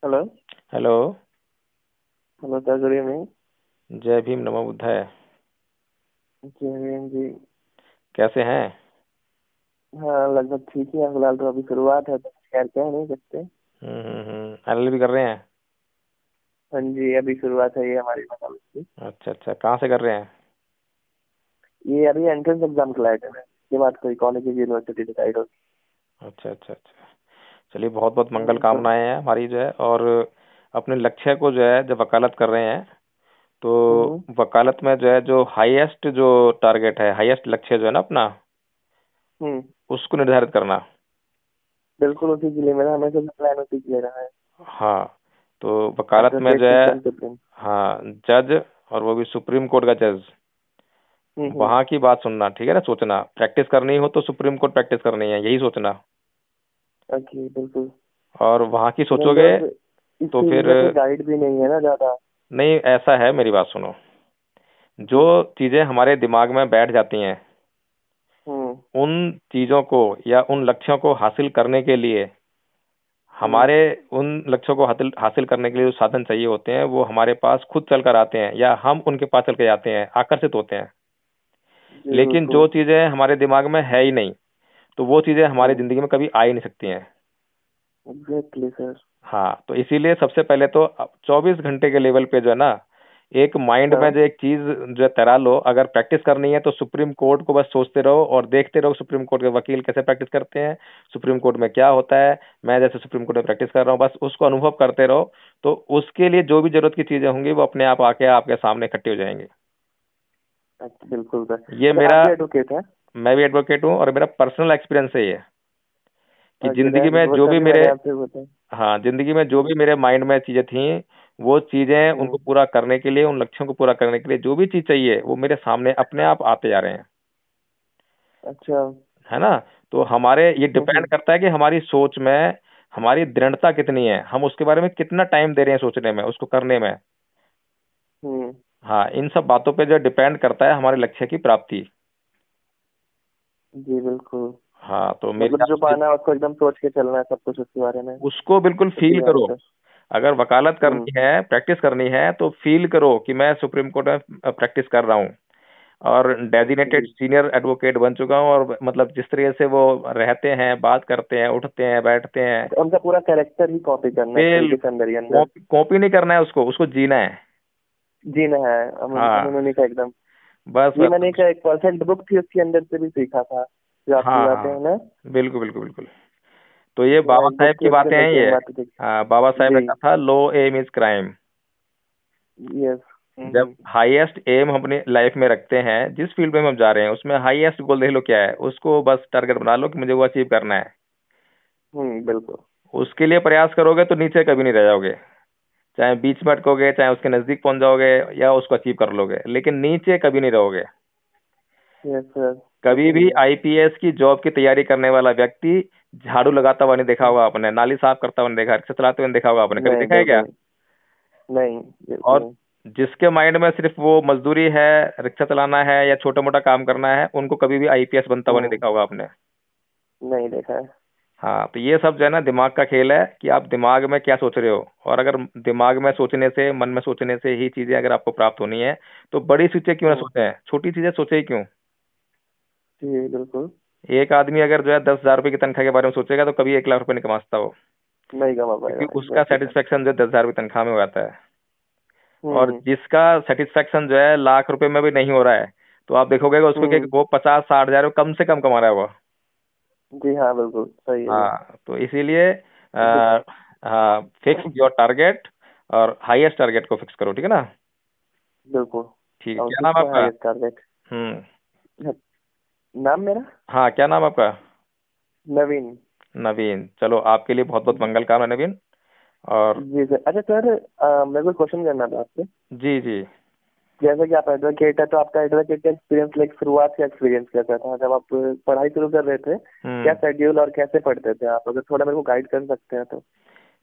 Hello. Hello. Hello sir, good evening. जय भीम नमो बुद्धाय। जी अरविंद जी। कैसे हैं? हाँ, लगभग ठीक ही है। फिलहाल तो अभी शुरुआत है तो खैर कह नहीं सकते। एलएलबी भी कर रहे हैं? हाँ जी, अभी शुरुआत है ये हमारी मतलब की। अच्छा अच्छा, कहाँ से कर रहे हैं? ये अभी एंट्रेंस एग्जाम का आइटम है, इसके बाद कोई कॉलेज यूनिवर्सिटी डिसाइड होगी। अच्छा अच्छा अच्छा। चलिए, बहुत बहुत मंगल तो कामनाएं हैं हमारी जो है। और अपने लक्ष्य को जो है जब वकालत कर रहे हैं तो हम्म। वकालत में जो है जो हाईएस्ट जो टारगेट है, हाईएस्ट लक्ष्य जो है ना अपना, हम्म। उसको निर्धारित करना। बिल्कुल उसी के लिए मेरा हमेशा से प्लान उसी के लिए रहा है। हाँ, तो वकालत में एडवोकेट जो टू है, बेन सुप्रीम। हाँ, जज, और वो भी सुप्रीम कोर्ट का जज, हम्म। वहां की बात सुनना, ठीक है ना? सोचना, प्रैक्टिस करनी हो तो सुप्रीम कोर्ट प्रैक्टिस करनी है, यही सोचना। ओके, बिल्कुल। और वहां की नहीं सोचोगे बस, इस तो फील्ड फिर, में कोई गाइड भी नहीं है ना ज्यादा। नहीं ऐसा है, मेरी बात सुनो। जो जी। चीजें हमारे दिमाग में बैठ जाती हैं, हम्म। उन चीजों को या उन लक्ष्यों को हासिल करने के लिए, हम्म। हमारे उन लक्ष्यों को हासिल हासिल करने के लिए जो साधन चाहिए होते हैं वो हमारे पास खुद चल कर आते हैं, या हम उनके पास चल के जाते हैं, आकर्षित होते हैं। जी लेकिन जो बिल्कुल। चीजें हमारे दिमाग में है ही नहीं, तो वो चीजें हमारी हम्म। जिंदगी में कभी आ ही नहीं सकती हैं। Exactly sir. हाँ, तो इसीलिए सबसे पहले तो 24 घंटे के लेवल पे जो है ना, एक माइंड में हाँ। जो एक चीज जो है तैरा लो। अगर प्रैक्टिस करनी है तो सुप्रीम कोर्ट को बस सोचते रहो और देखते रहो सुप्रीम कोर्ट के वकील कैसे प्रैक्टिस करते हैं, सुप्रीम कोर्ट में क्या होता है। मैं जैसे सुप्रीम कोर्ट में प्रैक्टिस कर रहा हूँ, बस उसको अनुभव करते रहो। तो उसके लिए जो भी जरूरत की चीजें होंगी वो अपने आप आके आपके सामने इकट्ठी हो जाएंगी। अच्छा, बिल्कुल सर। ये सर आप मेरा, भी एडवोकेट हैं? मैं भी एडवोकेट हूँ और मेरा पर्सनल एक्सपीरियंस है ये, कि ओके, जिंदगी में वो जो भी तभी मेरे, मैंने आपसे पूछा। हाँ, जिंदगी में जो भी मेरे माइंड में चीजें थी, वो चीजें उनको हम्म। पूरा करने के लिए, उन लक्ष्यों को पूरा करने के लिए जो भी चीज चाहिए वो मेरे सामने अपने आप आते जा रहे हैं। अच्छा। है ना? तो हमारे ये डिपेंड हम्म। करता है कि हमारी सोच में हमारी दृढ़ता कितनी है, हम उसके बारे में कितना टाइम दे रहे हैं सोचने में, उसको करने में। हम्म। हाँ, इन सब बातों पे जो डिपेंड करता है हमारे लक्ष्य की प्राप्ति। जी बिल्कुल। हाँ, तो मेरी मतलब जो आपसे, पाना है उसको एकदम सोच के चलना है सब कुछ उसके बारे में। उसको बिल्कुल फील तभी करो। आंसर। अगर वकालत हम्म। करनी है, प्रैक्टिस करनी है, तो फील करो कि मैं सुप्रीम कोर्ट में प्रैक्टिस कर रहा हूँ और डेजिग्नेटेड जी। सीनियर एडवोकेट बन चुका हूँ। और मतलब जिस तरीके से वो रहते हैं, बात करते हैं, उठते हैं, बैठते हैं, अच्छा, उनका पूरा कैरेक्टर ही कॉपी करना है एक बिल तरीके से अंदर ही अंदर। कॉपी कॉपी नहीं करना है, उसको उसको जीना है। जीना है। हाँ, उन्होंने का एकदम। बस ये बस मैंने बस। एक परसेंट बुक थी उसके अंदर से भी सीखा था, जो आप हाँ सिखाते हैं हाँ, ना। बिल्कुल बिल्कुल बिल्कुल। तो ये तो बाबा एक साहेब बुक की थी उसके बातें अंदर हैं ये। सेम बात थी। हाँ, बाबा साहेब जी। ने कहा था, लो एम इज क्राइम। यस। जब हाईएस्ट एम हम अपनी लाइफ में रखते हैं, जिस फील्ड में हम जा रहे हैं उसमें हाईएस्ट गोल देख लो क्या है, उसको बस टारगेट बना लो कि मुझे वो अचीव करना है। बिल्कुल। उसके लिए प्रयास करोगे तो नीचे कभी नहीं रह जाओगे। चाहे बीच में अटकोगे, चाहे उसके नजदीक पहुंच जाओगे, या उसको अचीव कर लोगे, लेकिन नीचे कभी नहीं रहोगे। यस सर, वो कभी तो भी है। आईपीएस की जॉब की तैयारी करने वाला व्यक्ति झाड़ू लगाता हुआ नहीं देखा हम्म। होगा आपने, नाली साफ करता हुआ नहीं देखा, रिक्शा चलाते हुए नहीं देखा होगा आपने, कभी नहीं देखा है बिल्कुल क्या? नहीं। नहीं, बिल्कुल और नहीं। जिसके माइंड में सिर्फ वो मजदूरी है, रिक्शा चलाना है या छोटा मोटा काम करना है, उनको कभी भी आईपीएस बनता हुआ नहीं हम्म। देखा होगा आपने। नहीं देखा है। हाँ, तो ये सब जो है ना दिमाग का खेल है, कि आप दिमाग में क्या सोच रहे हो। और अगर दिमाग में सोचने से, मन में सोचने से ही चीजें अगर आपको प्राप्त होनी है, तो बड़ी चीजें क्यों ना हम्म। सोचें, छोटी चीजें सोचे ही क्यों। जी बिल्कुल। एक आदमी अगर जो है 10,000 रुपए की तनख्वाह के बारे में सोचेगा तो कभी 1 लाख रुपए नहीं कमा सकता वो, नहीं कमा पाएगा, क्योंकि उसका एग्जैक्टली सर। सेटिस्फेक्शन जो 10,000 रुपये तनख्वाह में हो जाता है। और हम्म। जिसका सेटिस्फेक्शन जो है लाख रुपए में भी नहीं हो रहा है, तो आप देखोगे कि उसको कि हम्म। वो 50-60 हजार कम से कम कमा रहा है वो। जी हाँ, बिल्कुल सही है ये। हाँ, तो इसीलिए बिल- हाँ, फिक्स योर टारगेट, और हाईएस्ट टारगेट को फिक्स करो, ठीक है ना? बिल्कुल। ठीक, और क्या नाम है किसको आपका? Highest target? हम्म। नाम मेरा हाँ, क्या नाम है आपका? नवीन। नवीन। चलो, आपके लिए बहुत बहुत मंगल कामना नवीन। और जी सर। अच्छा सर, मेरे को क्वेश्चन करना था आपसे। जी जी। जैसे कि आप एडवोकेट है तो आपका एडवोकेट का एक्सपीरियंस, लाइक शुरुआत का एक्सपीरियंस कैसा था जब आप पढ़ाई शुरू कर रहे थे? क्या हम्म। शेड्यूल और कैसे पढ़ते थे आप? अगर थोड़ा मेरे को गाइड कर सकते हैं तो।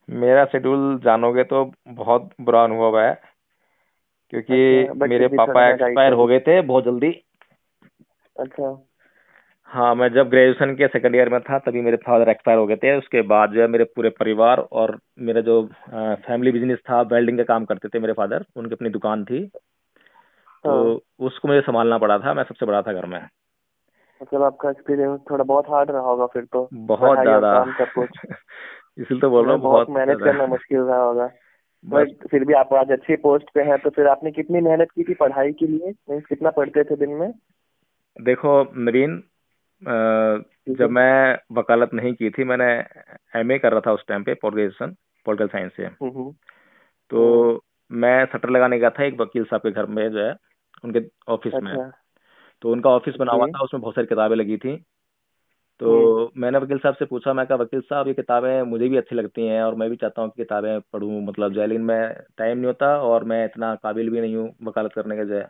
मेरा शेड्यूल जानोगे तो बहुत बुरा अनुभव है, अच्छा, क्योंकि बट फिर मेरे भी थोड़ा पापा सा गाइड एक्सपायर कर हो दीजिए। गए थे बहुत जल्दी। अच्छा। हाँ, मैं जब ग्रेजुएशन के सेकंड ईयर में था तभी मेरे फादर एक्सपायर हो गए थे। उसके बाद जो है मेरे पूरे परिवार और मेरा जो फैमिली बिजनेस था, वेल्डिंग का काम करते थे मेरे फादर, उनकी अपनी दुकान थी, तो हाँ। उसको मुझे संभालना पड़ा था। मैं सबसे बड़ा था घर में। मतलब आपका एक्सपीरियंस थोड़ा बहुत हार्ड रहा होगा फिर तो, बहुत पढ़ाई और ज्यादा। काम सब कुछ इसलिए तो बोल रहा में हूँ, बहुत बहुत मैनेज ज्यादा। करना मुश्किल रहा होगा। बस बट फिर भी आप आज अच्छी पोस्ट पे हैं, तो फिर आपने कितनी मेहनत की थी पढ़ाई के लिए? मीन्स कितना पढ़ते थे दिन में? देखो नवीन, ठीक जब है। मैं वकालत नहीं की थी, मैंने एमए कर रहा था उस टाइम पे, ग्रेजुएशन पॉलिटिकल साइंस से। हम्म। हम्म। तो मैं सटर लगाने गया था एक वकील साहब के घर में जो है, उनके ऑफिस में। अच्छा। तो उनका ऑफिस बना ओके। हुआ था, उसमें बहुत सारी किताबें लगी थी। हम्म। तो मैंने वकील साहब से पूछा, मैं कहा वकील साहब ये किताबें मुझे भी अच्छी लगती हैं और मैं भी चाहता हूँ कि किताबें पढूं, मतलब जो है, लेकिन मैं टाइम नहीं होता और मैं इतना काबिल भी नहीं हूँ वकालत करने के जो है।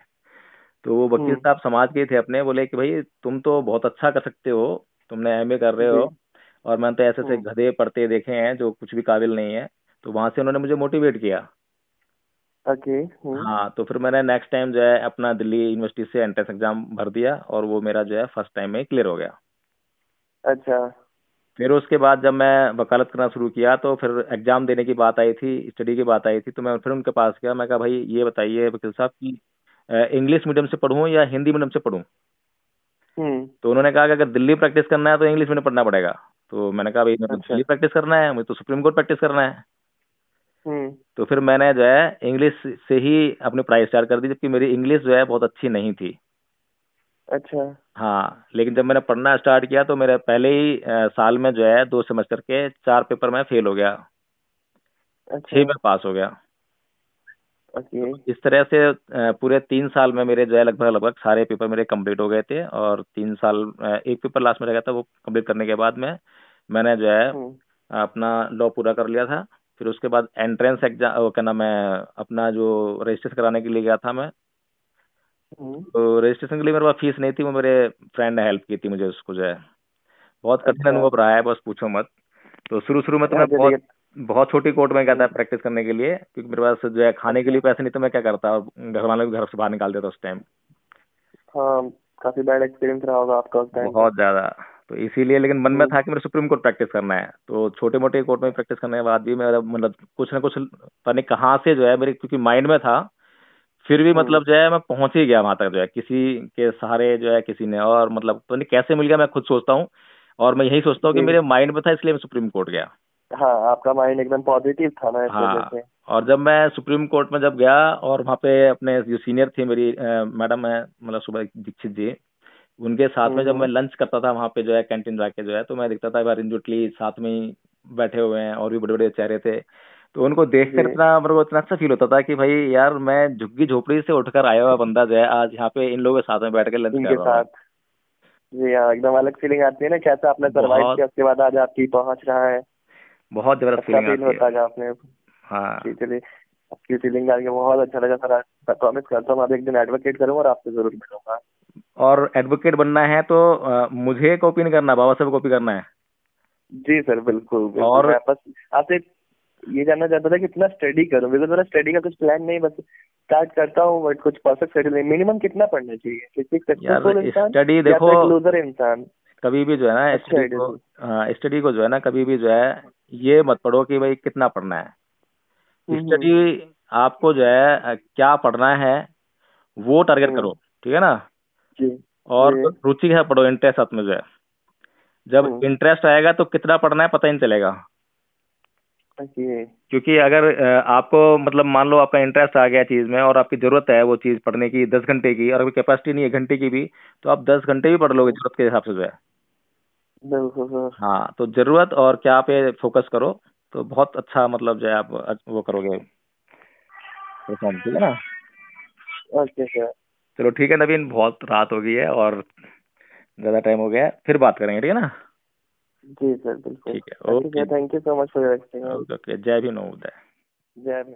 तो वो वकील हम्म। साहब समाज के थे अपने, बोले कि भाई तुम तो बहुत अच्छा कर सकते हो, तुमने एमए कर रहे जी। हो, और मैंने तो ऐसे ऐसे हम्म। गधे पढ़ते देखे हैं जो कुछ भी काबिल नहीं है। तो वहां से उन्होंने मुझे मोटिवेट किया। ओके। हम्म। हाँ, तो फिर मैंने नेक्स्ट टाइम जो है अपना दिल्ली यूनिवर्सिटी से एंट्रेंस एग्जाम भर दिया और वो मेरा जो है फर्स्ट टाइम में क्लियर हो गया। अच्छा। फिर उसके बाद जब मैं वकालत करना शुरू किया तो फिर एग्जाम देने की बात आई थी, स्टडी की बात आई थी, तो मैं फिर उनके पास गया। मैं कहा भाई ये बताइए वकील साहब कि इंग्लिश मीडियम से पढ़ूं या हिंदी मीडियम से पढ़ूं। हम्म। तो उन्होंने कहा कि अगर दिल्ली प्रैक्टिस करना है तो इंग्लिश मीडियम पढ़ना पड़ेगा। तो मैंने कहा भाई मेरे को अच्छा। दिल्ली प्रैक्टिस करना है, मुझे तो सुप्रीम कोर्ट प्रैक्टिस करना है। हम्म। तो फिर मैंने जो है इंग्लिश से ही अपनी पढ़ाई स्टार्ट कर दी, जबकि मेरी इंग्लिश जो है बहुत अच्छी नहीं थी। अच्छा। हाँ, लेकिन जब मैंने पढ़ना स्टार्ट किया तो मेरे पहले ही साल में जो है 2 सेमेस्टर के 4 पेपर में फेल हो गया, अच्छा। 6 में पास हो गया। ओके। तो इस तरह से पूरे 3 साल में मेरे जो है लगभग लगभग सारे पेपर मेरे कंप्लीट हो गए थे, और 3 साल, एक पेपर लास्ट में रह गया था, वो कंप्लीट करने के बाद में मैंने जो है हम्म। अपना लॉ पूरा कर लिया था। फिर उसके बाद एंट्रेंस एग्जाम, क्या नाम है, अपना जो रजिस्ट्रेशन कराने के लिए गया था मैं। हम्म। तो रजिस्ट्रेशन के लिए मेरे पास फीस नहीं थी, वो मेरे फ्रेंड ने हेल्प की थी मुझे उसको जो है। बहुत कठिन अच्छा। अनुभव रहा है, बस पूछो मत। तो शुरू शुरू में तो मैं अरे बहुत लेकिन बहुत छोटी कोर्ट में गया था हम्म। प्रैक्टिस करने के लिए, क्योंकि मेरे पास जो है खाने के अच्छा। लिए पैसे नहीं, तो मैं क्या करता, और घर वाले भी घर से बाहर निकाल देता उस टाइम। हाँ, काफी बैड एक्सपीरियंस रहा होगा आपका उस टाइम पे। बहुत ज्यादा। तो इसीलिए, लेकिन मन में हम्म। था कि मेरे सुप्रीम कोर्ट प्रैक्टिस करना है, तो छोटे मोटे कोर्ट में प्रैक्टिस करने के बाद भी मेरा मतलब कुछ ना कुछ पता नहीं कहाँ से जो है मेरे, क्योंकि माइंड में था, फिर भी हम्म। मतलब जो है मैं पहुंच ही गया वहां तक, जो है किसी के सहारे जो है, किसी ने, और मतलब तो नहीं कैसे मिल गया, मैं खुद सोचता हूँ। और मैं यही सोचता हूँ कि जी। मेरे माइंड में था, इसलिए मैं सुप्रीम कोर्ट गया। हाँ, आपका माइंड एकदम पॉजिटिव था ना, इस वजह हाँ, से। और जब मैं सुप्रीम कोर्ट में जब गया, और वहाँ पे अपने जो सीनियर थी मेरी मैडम है, मतलब सुबह दीक्षित जी, उनके साथ में जब मैं हम्म। लंच करता था वहाँ पे जो है कैंटीन जाके जो है, तो मैं देखता था अरुण जेटली साथ में ही बैठे हुए हैं, और भी बड़े बड़े चेहरे थे। तो उनको जी। देखकर इतना मेरे को इतना अच्छा फील होता था कि भाई यार, मैं झुग्गी झोपड़ी से उठकर आया हुआ बंदा जो है आज यहाँ पे इन लोगों के साथ में बैठ के लंच कर इनके रहा हूँ। साथ। जी हाँ, एकदम अलग फीलिंग आती है ना, कैसा आपने सरवाइव बहुत किया, उसके बाद आज आपकी पहुंच रहा है। बहुत जबरदस्त अच्छा फीलिंग फील आती होता है। है जब आपने। हाँ। जी, चलिए। आपकी फीलिंग जान के बहुत अच्छा लगा सर। मैं प्रॉमिस करता हूँ, अब एक दिन एडवोकेट करूंगा और आपसे जरूर मिलूंगा। और एडवोकेट बनना है तो मुझे कॉपी नहीं करना, बाबा साहब कॉपी करना है। जी सर, बिल्कुल बिल्कुल। और मैं बस आपसे ये जानना चाहता था कि कितना स्टडी करूं, बिकॉज मेरा स्टडी का कुछ प्लान नहीं, बस स्टार्ट करता हूँ बट कुछ परफेक्ट स्टडी नहीं। मिनिमम कितना पढ़ना चाहिए किसी यार सक्सेसफुल इंसान, स्टडी या देखो, तो एक लूजर इंसान? कभी भी जो है ना अच्छा आइडिया सर। स्टडी को जो है ना, कभी भी जो है ये मत पढ़ो कि भाई कितना पढ़ना है। स्टडी हम्म। आपको जो है क्या पढ़ना है वो टारगेट हम्म। करो, ठीक है ना। जी। और जी। रुचि के साथ पढ़ो, इंटरेस्ट साथ में जो है। जब हम्म। इंटरेस्ट आएगा तो कितना पढ़ना है पता ही नहीं चलेगा। ओके। क्योंकि अगर आपको मतलब मान लो आपका इंटरेस्ट आ गया चीज में, और आपकी जरूरत है वो चीज पढ़ने की 10 घंटे की, और अगर कैपेसिटी नहीं है घंटे की भी, तो आप 10 घंटे भी पढ़ लोगे हम्म। जरूरत के हिसाब से जो है। बिल्कुल सर। हाँ, तो जरूरत और क्या पे फोकस करो, तो बहुत अच्छा मतलब जो है आप वो करोगे परफॉर्म, ठीक है ना। Okay sir. चलो ठीक है नवीन, बहुत रात हो गई है और ज्यादा टाइम हो गया है, फिर बात करेंगे, ठीक है ना। जी सर, बिल्कुल। ठीक है, okay okay. Sir, thank you so much for your experience. Okay, जय भीम, नमोदय। जय हिंद।